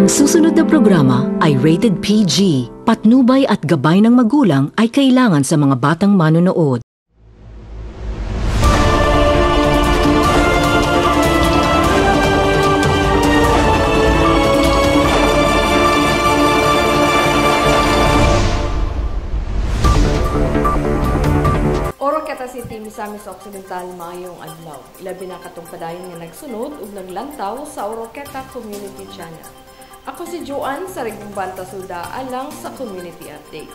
Ang susunod na programa ay rated PG. Patnubay at gabay ng magulang ay kailangan sa mga batang manonood. Oroqueta City, Misamis Occidental, maayong adlaw. Ilabi na katong padayon nga nagsunod ug naglantaw sa Oroqueta Community Channel. Ako si Joanne sa Rigumban Tasuda alang sa Community Update.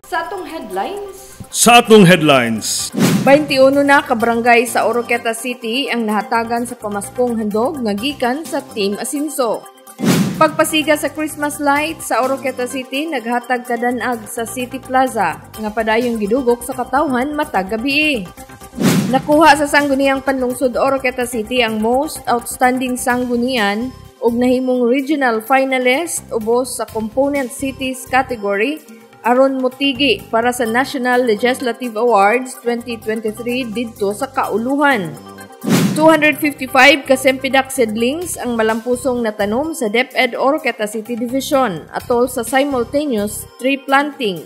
Sa atong headlines. 21 na kabarangay sa Oroqueta City ang nahatagan sa pamaskong handog nga gikan sa Team Asinso. Pagpasiga sa Christmas light sa Oroqueta City, naghatag kadanag sa City Plaza nga padayong gidugok sa katawhan matag gabi. Nakuha sa Sangguniang Panlungsod Oroqueta City ang Most Outstanding Sanggunian ug nahimong Regional Finalist ubos sa Component Cities category aron motigi para sa National Legislative Awards 2023 didto sa Kauluhan. 255 ka Sempidac seedlings ang malampusong natanom sa DepEd Oroqueta City Division atol sa simultaneous tree planting.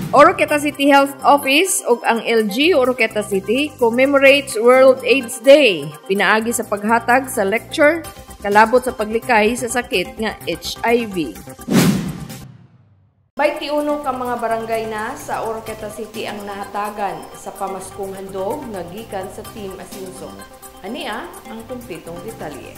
Oroqueta City Health Office ug ang LG Oroqueta City commemorates World AIDS Day pinaagi sa paghatag sa lecture kalabot sa paglikay sa sakit nga HIV. 21 ka mga barangay na sa Oroqueta City ang nahatagan sa pamaskong handog nga gikan sa Team Asinso. Ania ang kumpletong detalye.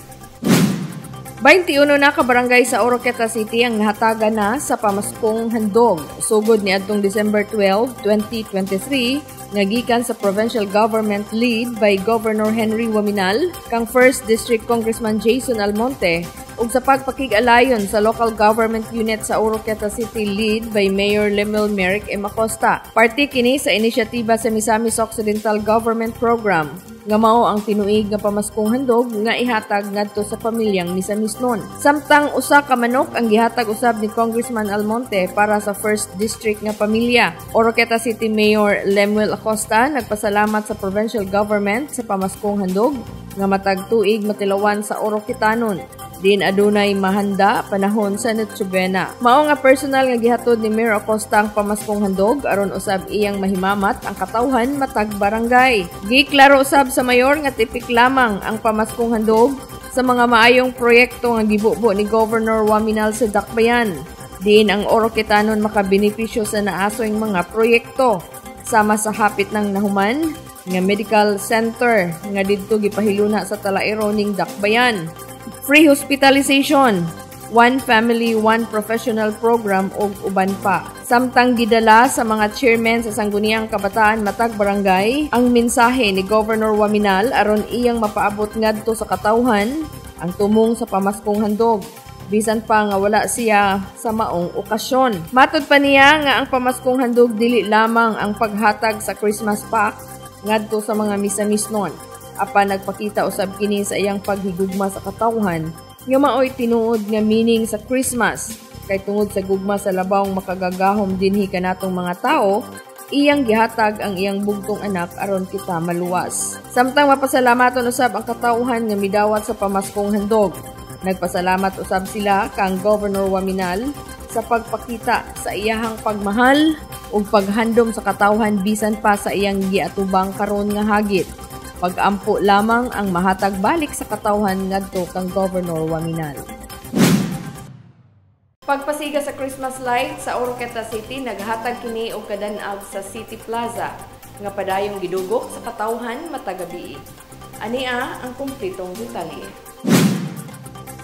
21 na ka barangay sa Oroqueta City ang nahatagan na sa pamaskong handog sugod niadtong December 12, 2023 nga gikan sa provincial government lead by Governor Henry Waminal kang 1st District Congressman Jason Almonte ug sa pagpakig-alayon sa local government unit sa Oroqueta City lead by Mayor Lemuel Merrick M. Acosta. Parte kini sa inisyatiba sa Misamis Occidental Government Program nga mao ang tinuig nga pamaskong handog nga ihatag ngadto sa pamilyang Misamisnon. Samtang usa ka manok ang gihatag usab ni Congressman Almonte para sa 1st District nga pamilya. Oroqueta City Mayor Lemuel Acosta nagpasalamat sa provincial government sa pamaskong handog nga matag tuig matilawan sa Oroquetanon. Din adunay mahanda panahon sa Noche Buena. Mao nga personal nga gihatod ni Mayor Acosta ang pamaskong handog aron usab iyang mahimamat ang katawhan matag barangay. Giklaro usab sa mayor nga tipik lamang ang pamaskong handog sa mga maayong proyekto nga gibubo ni Governor Waminal sa Dakbayan. Din ang Oroquetanon makabenepisyo sa naasoing mga proyekto sama sa hapit ng nahuman nga medical center nga didto gipahiluna sa Talaero ning Dakbayan. Free hospitalization, one family, one professional program ug uban pa. Samtang gidala sa mga chairman sa Sangguniang Kabataan matag barangay ang mensahe ni Governor Waminal aron iyang mapaabot ngadto sa katawhan ang tumong sa pamaskong handog. Bisan pa nga wala siya sa maong okasyon. Matod pa niya nga ang pamaskong handog dili lamang ang paghatag sa Christmas pack ngadto sa mga Misamisnon. Apan nagpakita usab kini sa iyang paghigugma sa katawhan nga maoy tinuod nga meaning sa Christmas kay tungod sa gugma sa labawng makagagahom dinhi kanatong mga tao iyang gihatag ang iyang bugtong anak aron kita maluwas. Samtang mapasalamaton usab ang katawhan nga midawat sa pamaskong handog. Nagpasalamat usab sila kang Governor Waminal sa pagpakita sa iyahang pagmahal ug paghandom sa katawhan bisan pa sa iyang giatubang karon nga hagit. Pag-ampo lamang ang mahatag balik sa katawhan ngadto kang Governor Waminal. Pagpasiga sa Christmas light sa Oroqueta City, naghatag kini og kadanag sa City Plaza nga padayong gidugok sa katawhan matag gabi. Ania ang kumpletong detalye.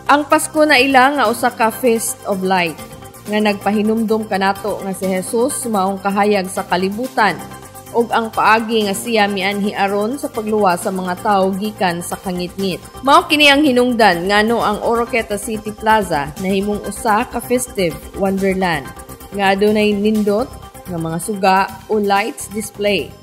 Ang Pasko na ila nga usa ka feast of light nga nagpahinumdom kanato nga si Jesus maong kahayag sa kalibutan ug ang paagi nga siya mianhi aron sa pagluwas sa mga tawo gikan sa kangitngit. Mao kini ang hinungdan ngano ang Oroqueta City Plaza nahimong usa ka festive wonderland nga adunay nindot nga mga suga o lights display,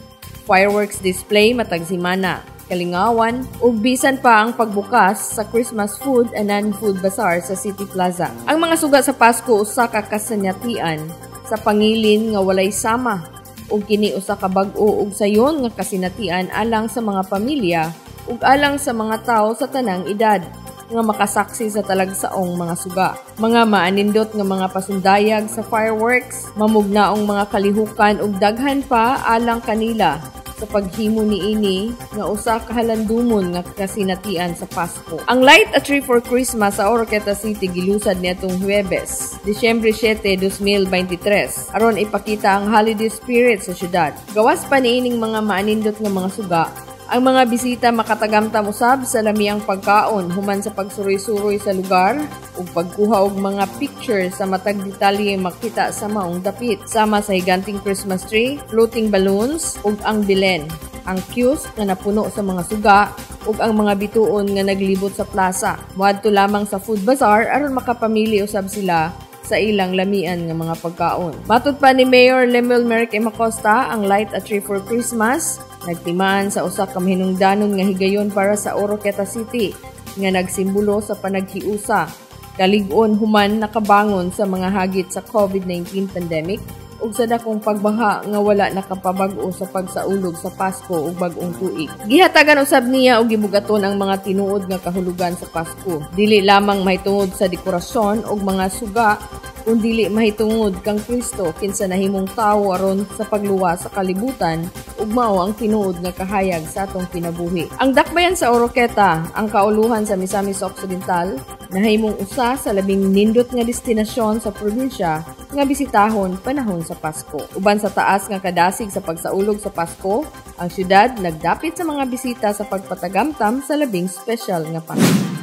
fireworks display matag semana, kalingawan, ug bisan pa ang pagbukas sa Christmas food and non-food bazaar sa City Plaza. Ang mga suga sa Pasko usa ka kasanyatian sa pangilin nga walay sama ug kini usa ka bag-o ug sayon nga kasinatian alang sa mga pamilya ug alang sa mga tawo sa tanang edad nga makasaksi sa talagsaong mga suga. Mga maanindot nga mga pasundayag sa fireworks, mamugnaong mga kalihukan ug daghan pa alang kanila sa paghimo niini nga usa ka halandumon nga kasinatian sa Pasko. Ang Light a Tree for Christmas sa Oroqueta City gilusad niadtong Huwebes, Disyembre 7, 2023 aron ipakita ang holiday spirit sa syudad. Gawas pa niining mga maanindot nga mga suga, ang mga bisita makatagamtam usab sa lamihang pagkaon human sa pagsuroy-suroy sa lugar ug pagkuha og mga picture sa matag detalye makita sa maong dapit sama sa higanting Christmas tree, floating balloons ug ang bilen. Ang kiosk nga napuno sa mga suga ug ang mga bituon nga naglibot sa plaza. Moadto lamang sa food bazaar aron makapamili usab sila sa ilang lamian nga mga pagkaon. Matud pa ni Mayor Lemuel Merrick M. Acosta, ang Light a Tree for Christmas nagtimaan sa usa ka mahinungdanon nga higayon para sa Oroqueta City nga nagsimbolo sa panaghiusa, kalig-on human nakabangon sa mga hagit sa COVID-19 pandemic ug sa dakong pagbaha nga wala nakapabag-o sa pagsaulog sa Pasko ug bag-ong tuig. Gihatagan usab niya og gibugaton ang mga tinuod nga kahulugan sa Pasko. Dili lamang mahitungod sa dekorasyon ug mga suga, kundi mahitungod kang Kristo kinsa nahimong tawo aron sa pagluwa sa kalibutan ug mao ang tinuod nga kahayag sa atong kinabuhi. Ang dakbayan sa Oroqueta, ang kauluhan sa Misamis Occidental, nahimong usa sa labing nindot nga destinasyon sa probinsya nga bisitahon panahon sa Pasko. Uban sa taas nga kadasig sa pagsaulog sa Pasko, ang syudad nagdapit sa mga bisita sa pagpatagamtam sa labing espesyal nga Pasko.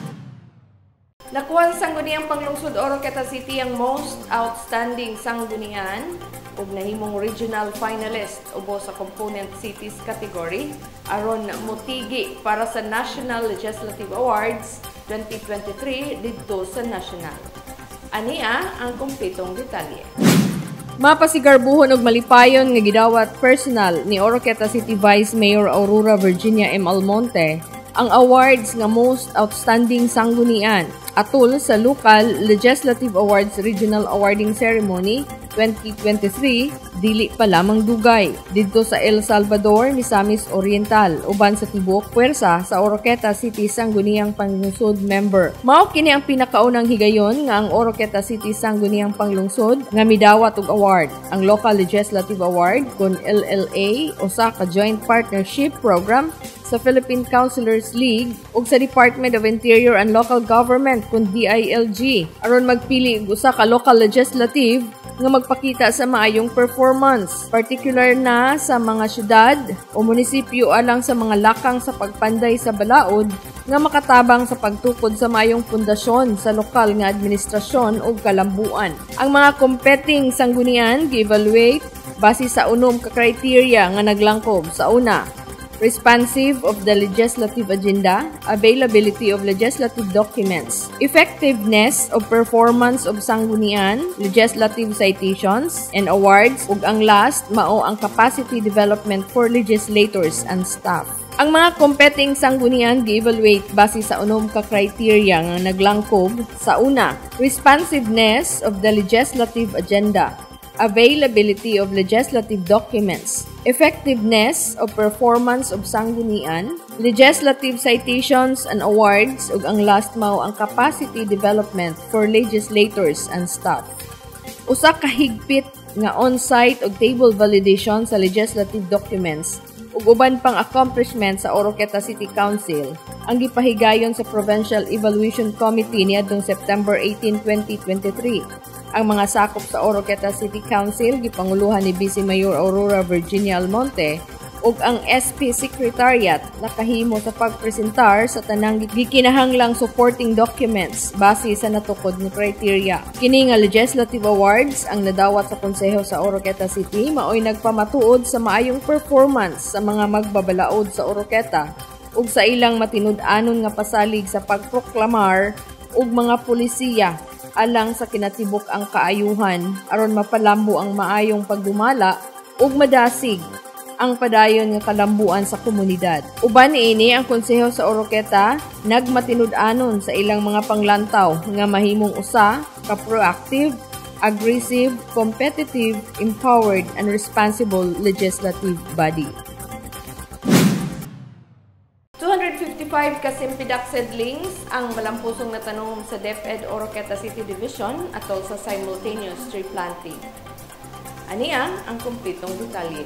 Nakuha sa Sangguniang Panglungsod Oroqueta City ang Most Outstanding Sanggunian ug nahimong regional finalist ubo sa Component Cities category aron motigi para sa National Legislative Awards 2023 didto sa national. Ania ang kumpletong detalye. Mapasigarbuhon og malipayon nga gidawat personal ni Oroqueta City Vice Mayor Aurora Virginia M. Almonte ang awards nga Most Outstanding Sanggunian atol sa Local Legislative Awards Regional Awarding Ceremony 2023 dili pa lamang dugay didto sa El Salvador, Misamis Oriental uban sa tibuok puwersa sa Oroqueta City Sangguniang Panglungsod member. Mao kini ang pinakaunang higayon nga ang Oroqueta City Sangguniang Panglungsod nga midawat og award, ang Local Legislative Award kon LLA usa ka joint partnership program sa Philippine Councilors League ug sa Department of Interior and Local Government kun DILG aron magpili og usa ka local legislative nga magpakita sa maayong performance, particular na sa mga syudad o munisipyo alang sa mga lakang sa pagpanday sa balaod nga makatabang sa pagtukod sa maayong pundasyon sa lokal nga administrasyon o kalambuan. Ang mga competing sanggunian gi-evaluate base sa unom ka kriteria nga naglangkob. Sa una, responsive of the legislative agenda, availability of legislative documents, effectiveness of performance of sanggunian, legislative citations, and awards, ug ang last, mao ang capacity development for legislators and staff. Ang mga competing sanggunian gi-evaluate base sa unom ka kriteria nga naglangkob. Sa una, responsiveness of the legislative agenda, availability of legislative documents, effectiveness of performance of sanggunian, legislative citations and awards, ug ang last mao ang capacity development for legislators and staff. Usa ka higpit nga on-site ug table validation sa legislative documents ug uban pang accomplishment sa Oroqueta City Council ang gipahigayon sa Provincial Evaluation Committee niadtong September 18, 2023. Ang mga sakop sa Oroqueta City Council gipanguluhan ni Vice Mayor Aurora Virginia Almonte ug ang SP Secretariat nakahimo sa pagpresentar sa tanang gikinahanglang supporting documents base sa natukod nga kriteria. Kini nga legislative awards ang nadawat sa konseho sa Oroqueta City maoy nagpamatuod sa maayong performance sa mga magbabalaod sa Oroqueta ug sa ilang matinud-anon nga pasalig sa pagproklamar ug mga pulisiya alang sa kinatibok ang kaayuhan aron mapalambo ang maayong pagdumala ug madasig ang padayon nga kalambuan sa komunidad. Uban niini ang konseho sa Oroqueta nagmatinud-anon sa ilang mga panglantaw nga mahimong usa ka proactive, aggressive, competitive, empowered, and responsible legislative body. 255 ka Simpidac seedlings ang malampusong natanom sa DepEd Oroqueta City Division atol sa simultaneous tree planting. Aniya ang kumpletong detalye.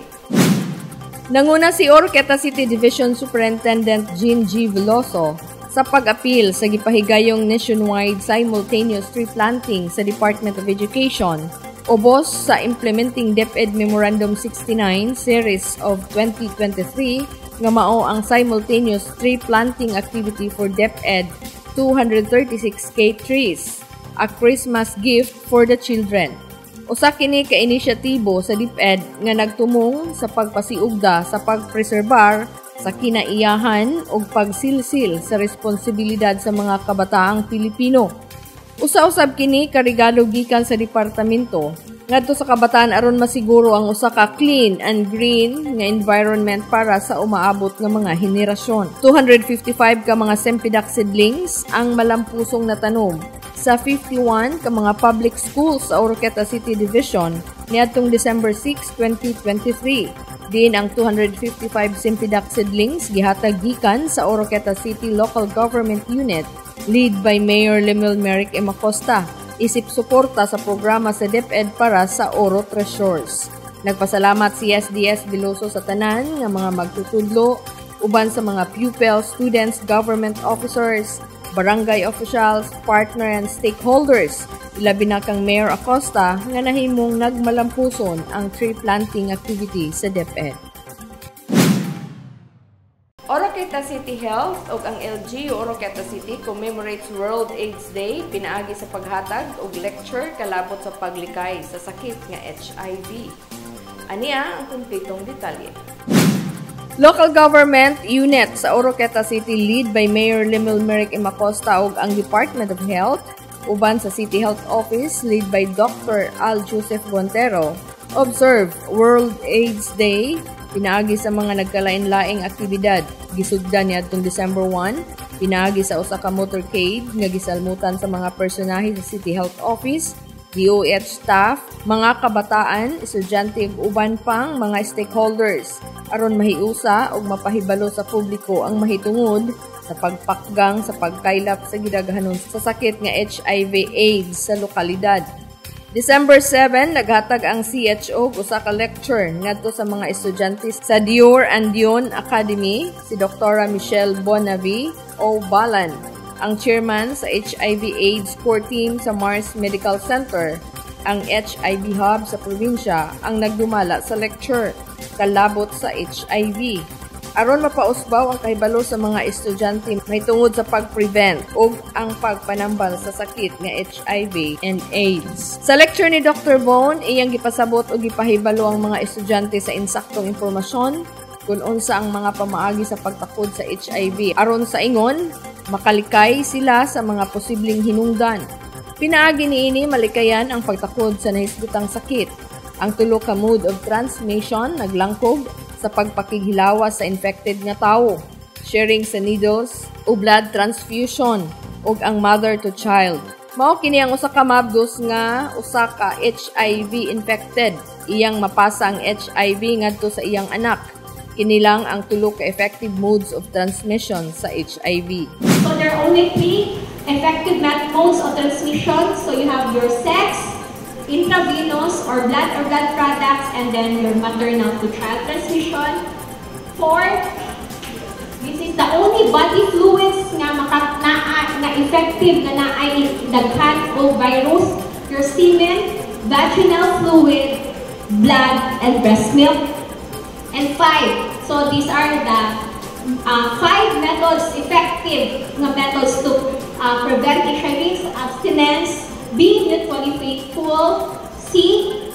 Nanguna si Oroqueta City Division Superintendent Jean G. Veloso sa pag-apil sa gipahigayong nationwide simultaneous tree planting sa Department of Education ubos sa Implementing DepEd Memorandum 69 Series of 2023 nga mao ang simultaneous tree planting activity for DepEd 236K trees, a Christmas gift for the children. Usa kini ka inisyatibo sa DepEd nga nagtumong sa pagpasiugda sa pagpreserbar sa kinaiyahan ug pagsilsil sa responsibilidad sa mga kabataang Pilipino. Usa-usab kini ka regalo gikan sa departamento ngadto sa kabataan aron masiguro ang usa ka clean and green nga environment para sa umaabot nga mga henerasyon. 255 ka mga Simpidac seedlings ang malampusong natanom sa 51 ka mga public schools sa Oroqueta City Division niadtong December 6, 2023. Din ang 255 Simpidac seedlings gihatag gikan sa Oroqueta City Local Government Unit lead by Mayor Lemuel Merrick M. Acosta, isip suporta sa programa sa DepEd para sa Oro Treasures. Nagpasalamat si SDS Veloso sa tanan nga mga magtutudlo, uban sa mga pupils, students, government officers, barangay officials, partner and stakeholders. Ilabi na kang Mayor Acosta nga nahimong nagmalampuson ang tree planting activity sa DepEd. Oroqueta City Health ug ang LGU Oroqueta City commemorates World AIDS Day pinaagi sa paghatag og lecture kalabot sa paglikay sa sakit nga HIV. Aniya ang kumpletong detalye. Local government unit sa Oroqueta City lead by Mayor Lemuel Merrick M. Acosta ug ang Department of Health uban sa City Health Office lead by Dr. Al Joseph Montero observe World AIDS Day pinaagi sa mga nagkalain-laing aktibidad. Gisugdan niadtong December 1, pinaagi sa usa ka motorcade nga gisalmutan sa mga personahe sa City Health Office, DOH staff, mga kabataan, estudyante ug uban pang mga stakeholders aron mahiusa ug mapahibalo sa publiko ang mahitungod sa pagpakgang sa pagkaylap sa gidaghanon sa sakit nga HIV/AIDS sa lokalidad. December 7, naghatag ang CHO usa ka lecture ngadto sa mga estudyante sa Dior and Dion Academy, si Dr. Michelle Bonavi o Balan, ang chairman sa HIV/AIDS core team sa Mars Medical Center, ang HIV hub sa probinsya, ang nagdumala sa lecture kalabot sa HIV. Aron mapausbaw ang kahibalo sa mga estudyante may tungod sa pag-prevent ug ang pagpanambal sa sakit nga HIV and AIDS. Sa lecture ni Dr. Bone, iyang gipasabot ug gipahibalo ang mga estudyante sa insaktong impormasyon kung unsa ang mga pamaagi sa pagtakod sa HIV aron sa ingon makalikay sila sa mga posibleng hinungdan. Pinaagi niini malikayan ang pagtakod sa nahisgutang sakit. Ang tulo ka mode of transmission naglangkog sa pagpakighilawas sa infected nga tawo, sharing sa needles o blood transfusion ug ang mother to child. Mao kini ang usa ka mabdos nga usa ka HIV infected iyang mapasa ang HIV ngadto sa iyang anak. Kini lang ang tulo ka effective modes of transmission sa HIV. So there are only 3 effective modes of transmission. So you have your sex, intravenous or blood products, and then your maternal to child transmission. 4, this is the only body fluids nga na effective na naay daghan o virus, your semen, vaginal fluid, blood, and breast milk. And 5, so these are the 5 methods, effective methods to prevent HIV, abstinence, be mutually faithful, C,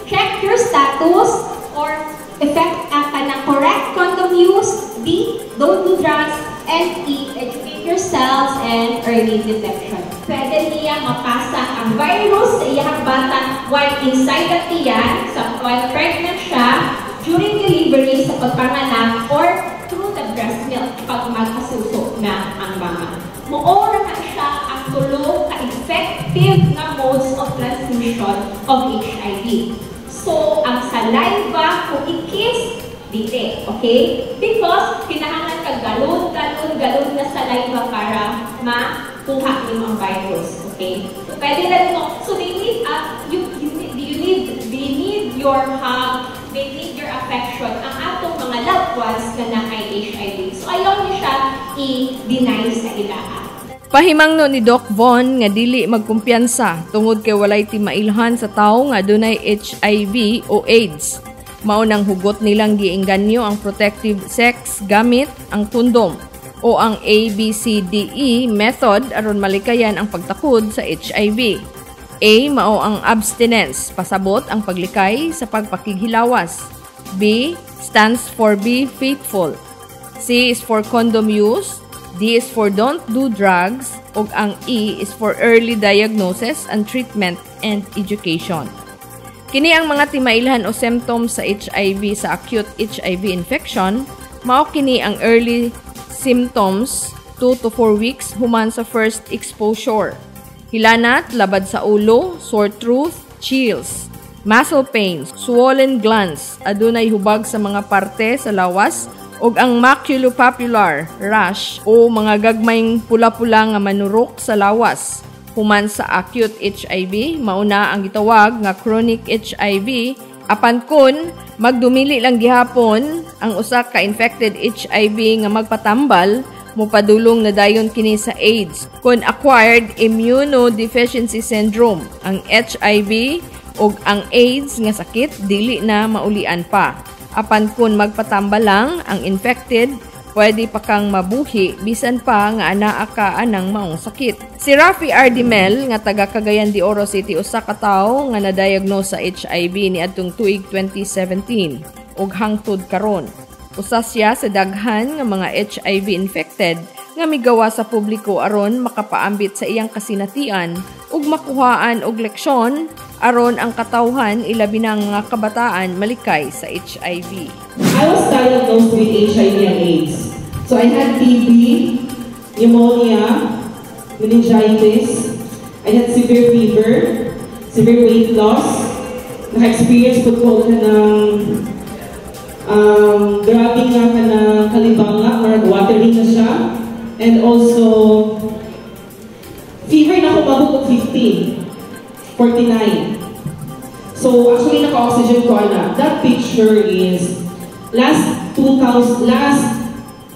check your status, or effect ka ng correct condom use, D, don't do drugs, and E, educate yourselves and early detection. Pwede niya mapasa ang virus sa iyang bata while inside the tiyan, while pregnant siya, during delivery, delivery sa pagpanganak or through the breast milk pag magkasuso na ang mama. Moora na siya ang tulo ka-effective na modes of transmission of HIV. So, ang saliva, kung i-kiss, dili, okay? Because, kinahanglan ka galon na saliva para makuha niyo ang virus, okay? So, pwede na mo. So, they need, they need your hug, they need your affection, ang atong mga loved ones na na-ay HIV. So, ayaw niyo siya i-deny sa ilaha. Pahimangno ni Doc Von nga dili magkumpiyansa tungod kay walay timailhan sa tawo nga adunay HIV o AIDS. Maunang hugot nilang giengganyo ang protective sex gamit ang kondom o ang ABCDE method aron malikayan ang pagtakod sa HIV. A. Mao ang abstinence, pasabot ang paglikay sa pagpakighilawas. B. Stands for be faithful. C is for condom use. D is for don't do drugs. Ug ang E is for early diagnosis and treatment and education. Kini ang mga timailhan o symptoms sa HIV sa acute HIV infection. Mao kini ang early symptoms 2 to 4 weeks human sa first exposure. Hilanat, labad sa ulo, sore throat, chills, muscle pains, swollen glands, adunay hubag sa mga parte sa lawas, ug ang maculopapular rash o mga gagmayng pula-pula nga manurok sa lawas. Human sa acute HIV, mauna ang gitawag nga chronic HIV, apan kun magdumili lang gihapon ang usa ka infected HIV nga magpatambal, mopadulong na dayon kini sa AIDS. Kun acquired immunodeficiency syndrome, ang HIV ug ang AIDS nga sakit dili na maulian pa. Apan kun magpatambal lang ang infected, pwede pa kang mabuhi bisan pa nga anaa ka anang maong sakit. Si Rafi Ardimel nga taga Cagayan de Oro City usa ka tawo nga na-diagnose sa HIV niadtong tuig 2017 ug hangtod karon. Usa siya sa daghan nga mga HIV infected nga migawa sa publiko aron makapaambit sa iyang kasinatian ug makuhaan og leksyon aron ang katawhan ilabi na nga kabataan malikay sa HIV. I was diagnosed with HIV and AIDS. So I had TB, pneumonia, meningitis, I had severe fever, severe weight loss, naka-experience po ko ng grabe nga ka na kalibanga, marag watery na siya, and also fever na kumabot og 50, 49. So actually naka-oxygen ko na. That picture is last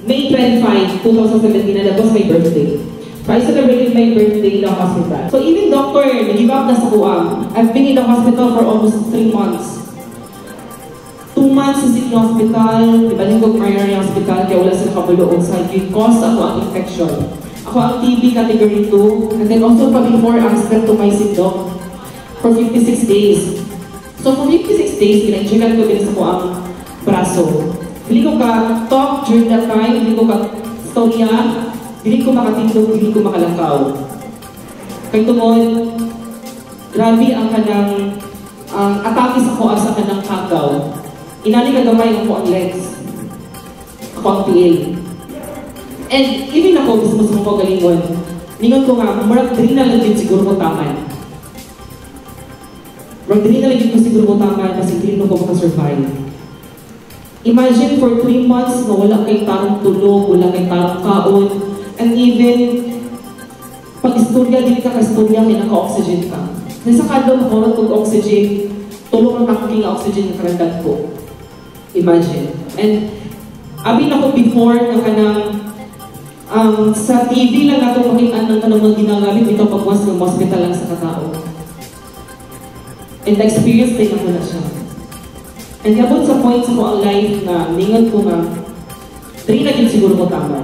May 25, 2017, and that was my birthday. So I celebrated my birthday in the hospital. So even doctor, nag-give up na sa kuwang. I've been in the hospital for almost 3 months. 2 months sa City Hospital, ibaling ko primary hospital, kaya wala sila kabuloon sa cause ako ang infection. Ako ang TB category 2, and then also pa before ang streptomycin doc for 56 days. So for 56 days, pinag-checkan ko din sa ko ang braso. Hindi ko ka-talk during that time, hindi ko ka-storya, hindi ko makatindog, hindi ko makalakaw. Kaya tungod, grabe ang kanang atake sa ko sa kanang hagaw. Inali ka gamay ako ang legs. Ako ang PA. And even ako, gusto mo ko galingon. Ningon ko nga, marag din na lang din siguro ko taman. Marag din na lang din ko siguro ko taman kasi hindi ko makasurvive. Imagine for 3 months na wala kay tarong tulog, wala kay tarong kaon, and even pag-istorya din ka ka-istorya, may naka-oxygen ka. Nasa kadlong ako ng oxygen, tulong ang naking oxygen na karandag ko. Imagine. And abin ako before na kanang sa TV lang nato makita ng kanang mga ginagamit ito pagwas ng hospital lang sa katao. And na-experience din ako na siya. And kapag sa point sa ko ang life na ningan ko nga, 3 na din siguro ko tama.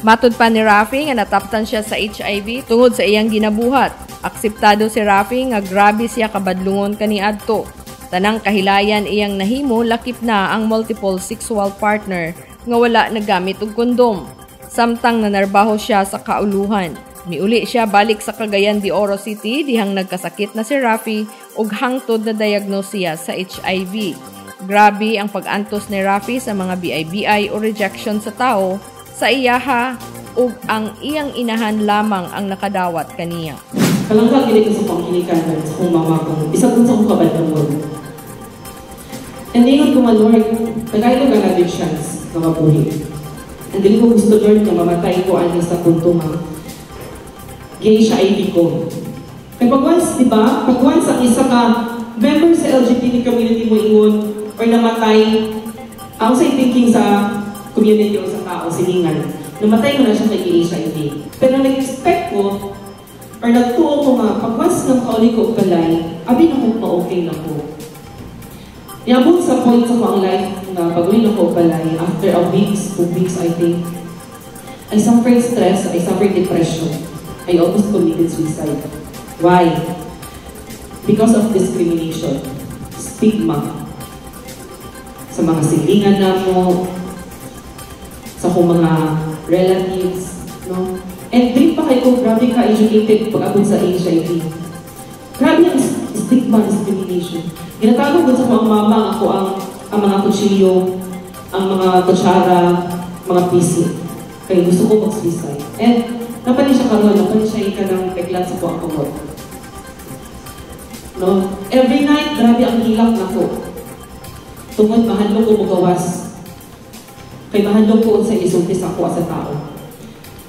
Matud pa ni Rafi nga nataptan siya sa HIV tungod sa iyang ginabuhat. Akseptado si Rafi nga grabe siya kabadlungon kaniadto. Tanang kahilayan iyang nahimo lakip na ang multiple sexual partner nga wala nagamit og kondom. Samtang nanarbaho siya sa kauluhan. Miuli siya balik sa Cagayan de Oro City dihang nagkasakit na si Rafi ug hangtod na diagnose siya sa HIV. Grabe ang pag-antos ni Rafi sa mga BI o rejection sa tao sa iyaha ug ang iyang inahan lamang ang nakadawat kaniya. Kalangkang gili ko sa pangkilikanan sa kong mama kong isa kong sa kong kabadamon. And ngayon ko nga, Lord, nagaylo ka na chance na mabuhi. And din ko gusto, Lord, na mamatay ko ano sa punto nga gay siya ID ko. Kaya pag once, di ba? Pag once ang isa ka member sa LGBT community mo ingon or namatay, ako sa thinking sa community o sa tao, silingan, namatay mo na siya kay HIV. Pero nag-expect ko or nagtuo ko nga, pag once ng kauli ko palay, abi na ko ma-okay na ko. Niabot sa point sa pang life na pag-uwi na ko palay, after a weeks, 2 weeks I think, I suffered stress, I suffered depression. I almost committed suicide. Why? Because of discrimination, stigma. Sa mga silingan na mo, sa kong mga relatives, no? And din pa kayo, grabe ka-educated pag-abot sa HIV. Grabe ang stigma, discrimination. Ginatago ko sa mga mama ako ang mga kutsilyo, ang mga kutsara, mga PC. Kaya gusto ko mag-suicide. And napali siya karoon, napali siya ika ng peklat sa kuwang kumot. No? Every night, grabe ang hilak na ko. Tungod, mahandong ko magawas. Kaya mahandong ko sa isulti sa kuwa sa tao.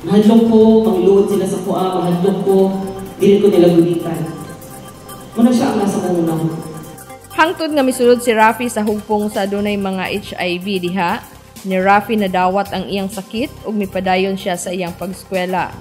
Mahandong ko, pangluod sila sa kuwa, mahandong ko, dili ko nila gulitan. Muna siya ang nasa unang. Hangtod nga misulod si Rafi sa hugpong sa adunay mga HIV diha, ni Rafi nadawat ang iyang sakit ug mipadayon siya sa iyang pagskwela.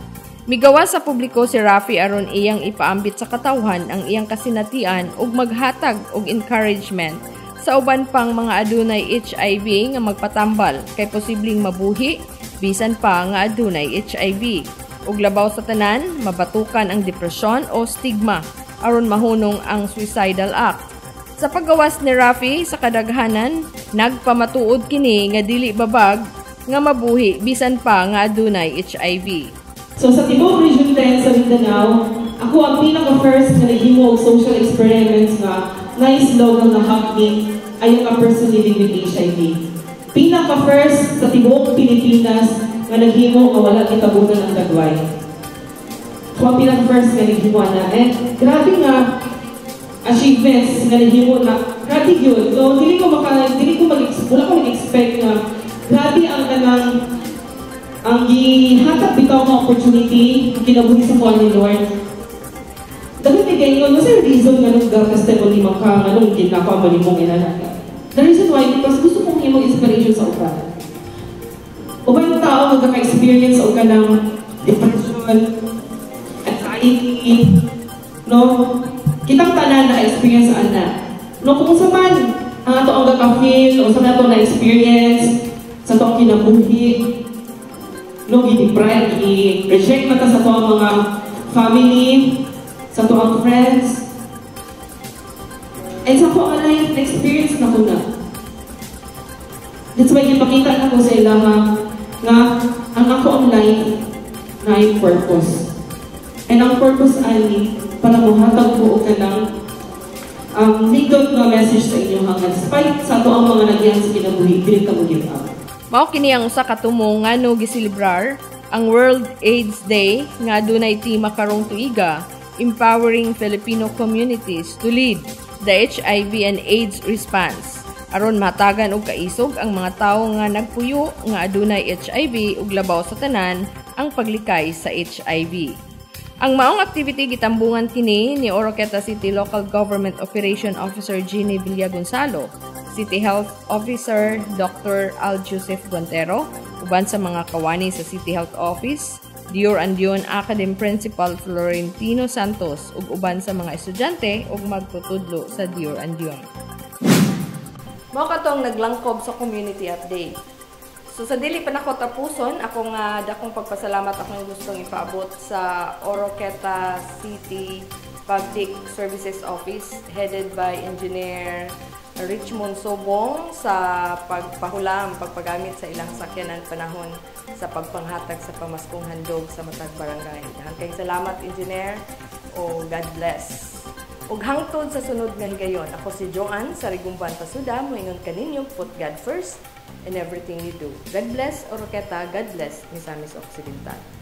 Migawa sa publiko si Rafi aron iyang ipaambit sa katawhan ang iyang kasinatian ug maghatag og encouragement sa uban pang mga adunay HIV nga magpatambal kay posibleng mabuhi bisan pa nga adunay HIV. Ug labaw sa tanan, mabatukan ang depresyon o stigma aron mahunong ang suicidal act. Sa paggawas ni Rafi sa kadaghanan, nagpamatuod kini nga dili babag nga mabuhi bisan pa nga adunay HIV. So sa Tibok Region 10 sa Mindanao, ako ang pinaka-first na naghimo og social experiments nga nice slogan na happening ayon ka person living with HIV. Pinaka-first sa Tibok Pilipinas nga naghimo nga wala kitabutan ang dagway. So ang pinaka-first nga naghimo na, and grabe nga achievements nga nahimo na grabe yun. So, wala ko mag-expect na grabe ang kanang ang gihatag bitaw nga opportunity kinabuhi sa kuha ni Lord. Dapat bigay yun, what's the reason nga nung testimony ka nga nung ginakaw malimong inanaka? The reason why, because gusto kong himong inspiration sa uban. Uban yung tao magkaka-experience o ka ng depression, anxiety, no? Kitang tanan na-experience ana. No, kung sa man, ang ato ang gaka-feel, o sa ato na-experience, sa ato ang kinabuhi, no, i-deprive, i-reject mata sa ato ang mga family, sa ato ang friends, and sa ato ang life experience na ko na. That's why ipakita na ko sa ilaha nga ang ako ang life na ay purpose. And ang purpose ani para muhatag ko ka ng nindot na message sa inyo hanggang despite sa ito ang mga nagyan sa kinabuhi, dili ka mo give up. Mao kini ang usa ka tumo nga no gisilibrar ang World AIDS Day nga adunay tema karong tuiga, empowering Filipino communities to lead the HIV and AIDS response. Aron matagan og kaisog ang mga tawo nga nagpuyo nga adunay HIV ug labaw sa tanan ang paglikay sa HIV. Ang maong activity gitambungan kini ni Oroqueta City Local Government Operation Officer Jeannie Villa Gonzalo, City Health Officer Dr. Al Joseph Guantero, uban sa mga kawani sa City Health Office, Dior Andion Academy Principal Florentino Santos, ug uban sa mga estudyante ug magtutudlo sa Dior Andion. Mao katong naglangkob sa community update. So sa dili pa nako tapuson, ako nga dakong pagpasalamat akong gustong ipaabot sa Oroqueta City Public Services Office headed by Engineer Richmond Sobong sa pagpagamit sa ilang sakyanan panahon sa pagpanghatag sa pamaskong handog sa matag barangay. Daghang kayong salamat, Engineer, o God bless. Ug hangtod sa sunod nga higayon, ako si Joanne sa Rigumban Pasuda, moingon kaninyong put God first in everything you do. God bless, Oroqueta. God bless, Misamis Occidental.